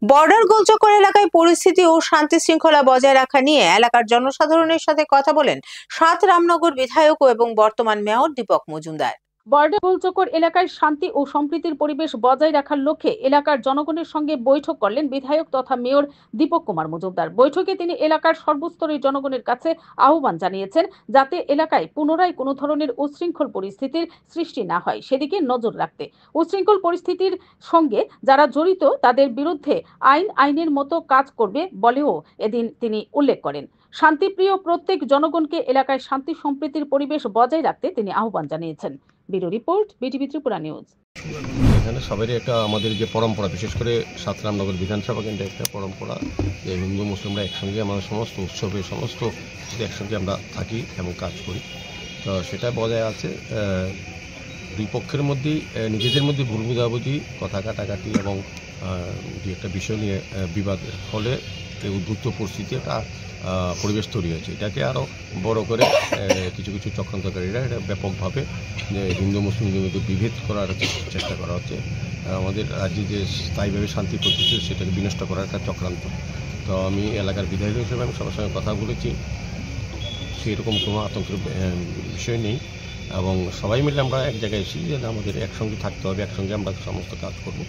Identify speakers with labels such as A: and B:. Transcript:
A: Border গোলচক্কর এলাকায় পরিস্থিতি ও শান্তি শৃঙ্খলা বজায় রাখা নিয়ে এলাকার জনসাধারণের সাথে কথা বলেন ৭ রামনগর বিধায়ক এবং বর্তমান মেয়র দীপক মজুমদার।
B: বর্ডার গোলচক্কর এলাকায় শান্তি ও সম্প্রীতির পরিবেশ বজায় রাখার লক্ষ্যে এলাকার জনগণের সঙ্গে বৈঠক করলেন বিধায়ক তথা মেয়র দীপক কুমার মজুমদার। বৈঠকে তিনি এলাকার সর্বস্তরের জনগণের কাছে আহ্বান জানিয়েছেন যাতে এলাকায় পুনরায় কোনো ধরনের উচ্ছৃঙ্খল পরিস্থিতির সৃষ্টি না হয় সেদিকে নজর রাখতে। উচ্ছৃঙ্খল পরিস্থিতির সঙ্গে যারা জড়িত তাদের বিরুদ্ধে আইনের মতো কাজ করবে বলেও এদিন তিনি উল্লেখ করেন। শান্তিপ্রিয় প্রত্যেক জনগণকে এলাকায় শান্তি সম্প্রীতির পরিবেশ বজায় রাখতে তিনি আহ্বান জানিয়েছেন। Bureau report, BTV Tripura news.
C: এখানে সবারই একটা আমাদের যে পরম্পরা, বিশেষ করে ৭ রামনগর বিধানসভা কেন্দ্রে একটা পরম্পরা যে হিন্দু মুসলিমরা একসঙ্গে আমাদের সমস্ত উৎসবে সমস্ত একসঙ্গে আমরা থাকি এবং কাজ করি। তো সেটা বজায় আছে। দুই পক্ষের মধ্যেই নিজেদের মধ্যে ভুল বোঝাবুঝি, কথা কাটাকাটি এবং দু একটা বিষয় নিয়ে বিবাদের ফলে উদ্ভূত পরিস্থিতি একটা পরিবেশ তৈরি হয়েছে। এটাকে আরও বড় করে কিছু কিছু চক্রান্তকারীরা এটা ব্যাপকভাবে যে হিন্দু মুসলিমদের মধ্যে বিভেদ করার চেষ্টা করা হচ্ছে। আমাদের রাজ্যে যে স্থায়ীভাবে শান্তি প্রতিষ্ঠিত সেটাকে বিনষ্ট করার একটা চক্রান্ত। তো আমি এলাকার বিধায়ক হিসেবে আমি সবার সঙ্গে কথা বলেছি, সেরকম কোনো আতঙ্কের বিষয় নেই এবং সবাই মিলে আমরা এক জায়গায় এসেছি যে আমাদের একসঙ্গে থাকতে হবে, একসঙ্গে আমরা সমস্ত কাজ করব।